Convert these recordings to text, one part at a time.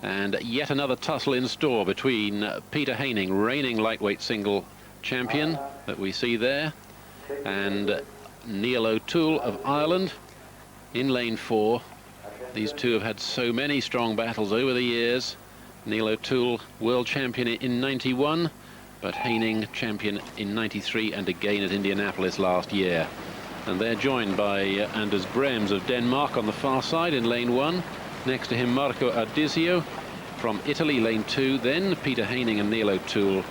And yet another tussle in store between Peter Haining, reigning lightweight single champion that we see there, and Niall O'Toole of Ireland in lane 4. These two have had so many strong battles over the years. Niall O'Toole, world champion in 91, but Haining champion in 93 and again at Indianapolis last year. And they're joined by Anders Brehms of Denmark on the far side in lane 1. Next to him, Marco Audisio from Italy, lane 2. Then Peter Haining and Niall O'Toole.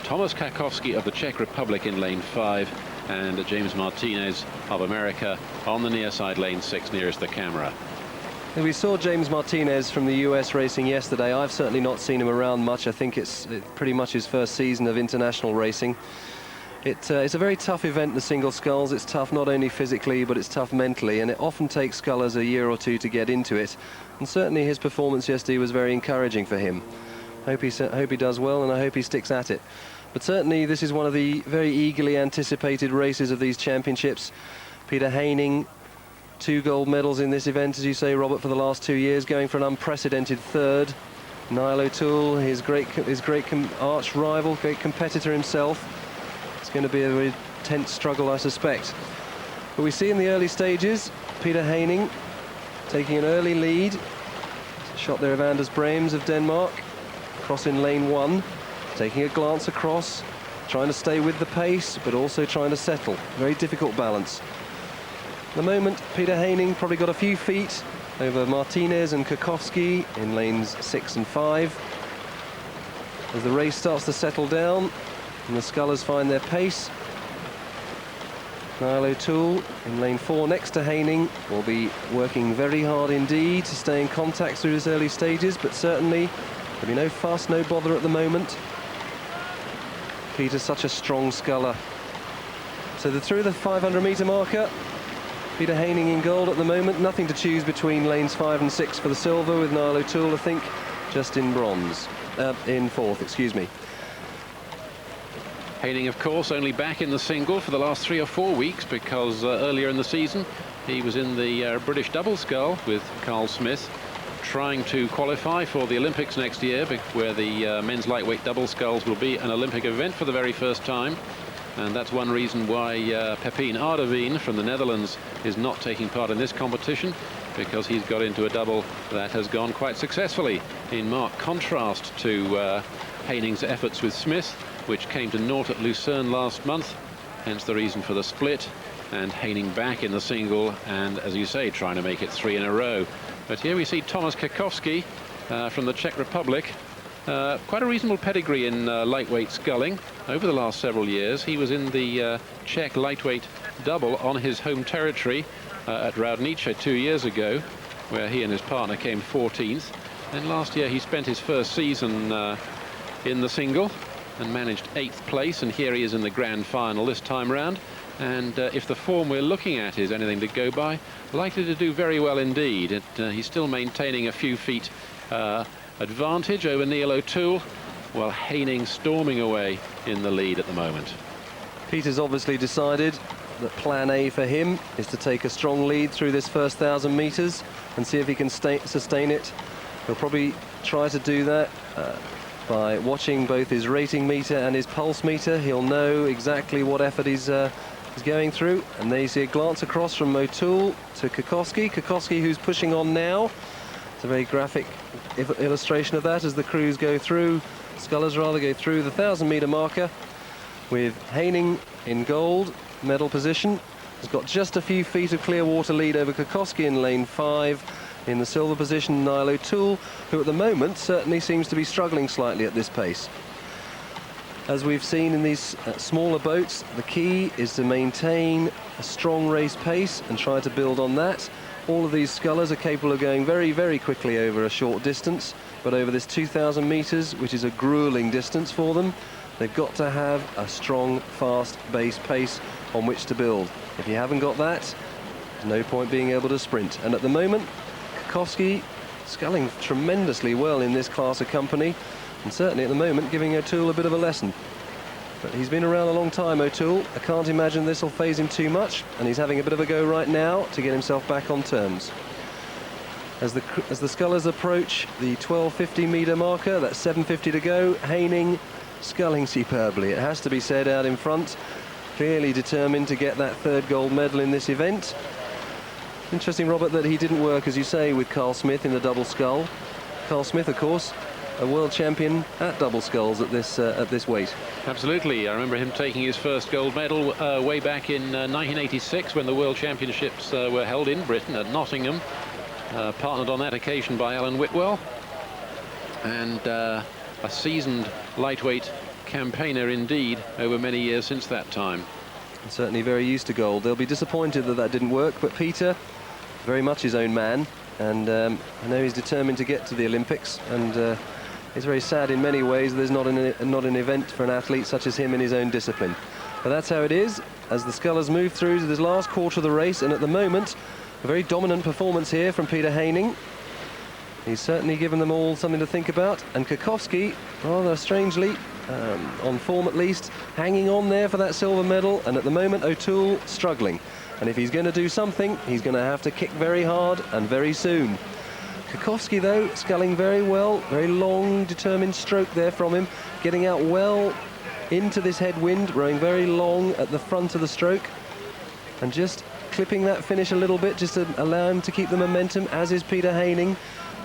Tomas Kacovsky of the Czech Republic in lane 5. And James Martinez of America on the near side, lane 6, nearest the camera. And we saw James Martinez from the US racing yesterday. I've certainly not seen him around much. I think it's pretty much his first season of international racing. It's a very tough event, the single sculls. It's tough not only physically, but it's tough mentally, and it often takes scullers a year or two to get into it. And certainly his performance yesterday was very encouraging for him. Hope he does well, and I hope he sticks at it. But certainly this is one of the very eagerly anticipated races of these championships. Peter Haining, 2 gold medals in this event, as you say, Robert, for the last 2 years, going for an unprecedented 3rd. Niall O'Toole, his great arch rival, great competitor himself. It's going to be a very tense struggle, I suspect. But we see in the early stages, Peter Haining taking an early lead. Shot there of Anders Brehms of Denmark, crossing lane 1, taking a glance across, trying to stay with the pace, but also trying to settle. Very difficult balance. At the moment, Peter Haining probably got a few feet over Martinez and Kacovsky in lanes 6 and 5. As the race starts to settle down and the scullers find their pace, Niall O'Toole in lane 4 next to Haining will be working very hard indeed to stay in contact through his early stages, but certainly there'll be no fuss, no bother at the moment. Peter's such a strong sculler. So through the 500-metre marker, Peter Haining in gold at the moment. Nothing to choose between lanes 5 and 6 for the silver, with Niall O'Toole, I think, just in bronze. In 4th, excuse me. Haining, of course, only back in the single for the last 3 or 4 weeks, because earlier in the season he was in the British double scull with Carl Smith, trying to qualify for the Olympics next year, where the men's lightweight double sculls will be an Olympic event for the very first time. And that's one reason why Pepijn Aardeveen from the Netherlands is not taking part in this competition, because he's got into a double that has gone quite successfully, in marked contrast to Haining's efforts with Smith, which came to naught at Lucerne last month, hence the reason for the split. And Haining back in the single, and as you say, trying to make it 3 in a row. But here we see Tomas Kacovsky from the Czech Republic. Quite a reasonable pedigree in lightweight sculling over the last several years. He was in the Czech lightweight double on his home territory at Roudnice 2 years ago, where he and his partner came 14th. And last year he spent his first season in the single and managed 8th place, and here he is in the grand final this time round. And if the form we're looking at is anything to go by, likely to do very well indeed. He's still maintaining a few feet advantage over Niall O'Toole, while Haining storming away in the lead at the moment. Peter's obviously decided that plan A for him is to take a strong lead through this first 1,000 metres and see if he can sustain it. He'll probably try to do that by watching both his rating meter and his pulse meter. He'll know exactly what effort he's going through. And there you see a glance across from O'Toole to Kacovsky. Kacovsky, who's pushing on now. It's a very graphic illustration of that as the crews go through, scullers rather, go through the 1,000-metre marker, with Haining in gold medal position. He's got just a few feet of clear water lead over Kacovsky in lane 5. In the silver position, Niall O'Toole, who at the moment certainly seems to be struggling slightly at this pace. As we've seen in these smaller boats, the key is to maintain a strong race pace and try to build on that. All of these scullers are capable of going very, very quickly over a short distance, but over this 2,000 metres, which is a grueling distance for them, they've got to have a strong, fast base pace on which to build. If you haven't got that, there's no point being able to sprint. And at the moment, Kacovsky sculling tremendously well in this class of company, and certainly at the moment giving O'Toole a bit of a lesson. But he's been around a long time, O'Toole. I can't imagine this will faze him too much, and he's having a bit of a go right now to get himself back on terms. As the scullers approach the 1250 metre marker, that's 750 to go. Haining sculling superbly, it has to be said, out in front. Clearly determined to get that third gold medal in this event. Interesting, Robert, that he didn't work, as you say, with Carl Smith in the double scull. Carl Smith, of course, a world champion at double sculls at this weight. Absolutely. I remember him taking his first gold medal way back in 1986 when the World Championships were held in Britain at Nottingham. Partnered on that occasion by Alan Whitwell, and a seasoned lightweight campaigner indeed over many years since that time. And certainly very used to gold. They'll be disappointed that that didn't work, but Peter, very much his own man, and I know he's determined to get to the Olympics, and it's very sad in many ways there's not an event for an athlete such as him in his own discipline. But that's how it is, as the scullers move through to this last quarter of the race, and at the moment a very dominant performance here from Peter Haining. He's certainly given them all something to think about. And Kacovsky, rather strangely, on form at least, hanging on there for that silver medal. And at the moment, O'Toole struggling. And if he's going to do something, he's going to have to kick very hard and very soon. Kacovsky, though, sculling very well. Very long, determined stroke there from him. Getting out well into this headwind, rowing very long at the front of the stroke. And just clipping that finish a little bit just to allow him to keep the momentum, as is Peter Haining,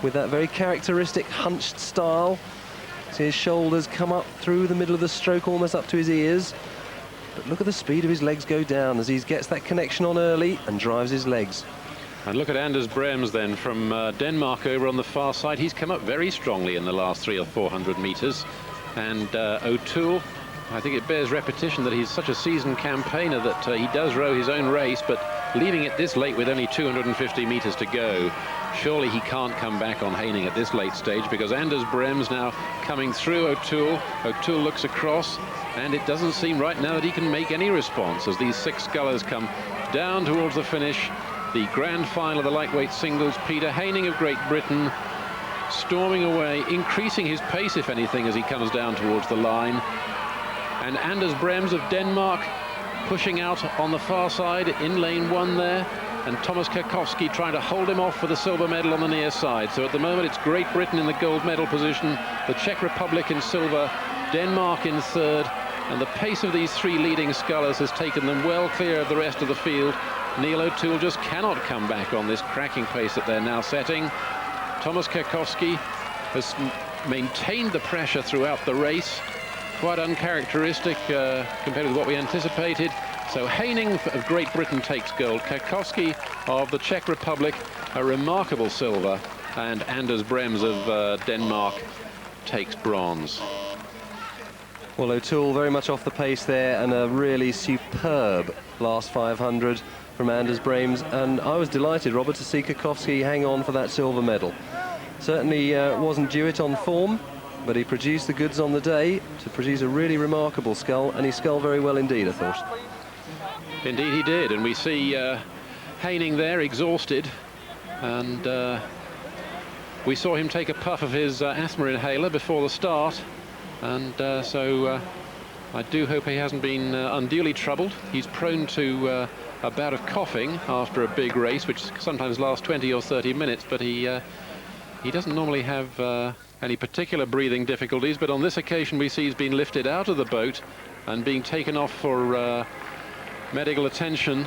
with that very characteristic hunched style. See his shoulders come up through the middle of the stroke, almost up to his ears. But look at the speed of his legs go down as he gets that connection on early and drives his legs. And look at Anders Brehms then from Denmark over on the far side. He's come up very strongly in the last 300 or 400 meters. And O'Toole, I think it bears repetition that he's such a seasoned campaigner that he does row his own race, but leaving it this late with only 250 meters to go, surely he can't come back on Haining at this late stage, because Anders Brehms now coming through O'Toole. O'Toole looks across, and it doesn't seem right now that he can make any response as these six scullers come down towards the finish. The grand final of the lightweight singles, Peter Haining of Great Britain storming away, increasing his pace, if anything, as he comes down towards the line. And Anders Brehms of Denmark pushing out on the far side in lane one there, and Tomas Kacovsky trying to hold him off for the silver medal on the near side. So at the moment it's Great Britain in the gold medal position, the Czech Republic in silver, Denmark in third, and the pace of these three leading scullers has taken them well clear of the rest of the field. Niall O'Toole just cannot come back on this cracking pace that they're now setting. Tomas Kacovsky has maintained the pressure throughout the race. Quite uncharacteristic compared with what we anticipated. So Haining of Great Britain takes gold. Kacovsky of the Czech Republic, a remarkable silver. And Anders Brehms of Denmark takes bronze. Well, O'Toole very much off the pace there, and a really superb last 500 from Anders Brehms. And I was delighted, Robert, to see Kacovsky hang on for that silver medal. Certainly wasn't due it on form, but he produced the goods on the day to produce a really remarkable scull, and he sculled very well indeed, I thought. Indeed he did, and we see Haining there exhausted, and we saw him take a puff of his asthma inhaler before the start, and so I do hope he hasn't been unduly troubled. He's prone to a bout of coughing after a big race, which sometimes lasts 20 or 30 minutes, but he doesn't normally have any particular breathing difficulties, but on this occasion we see he's been lifted out of the boat and being taken off for medical attention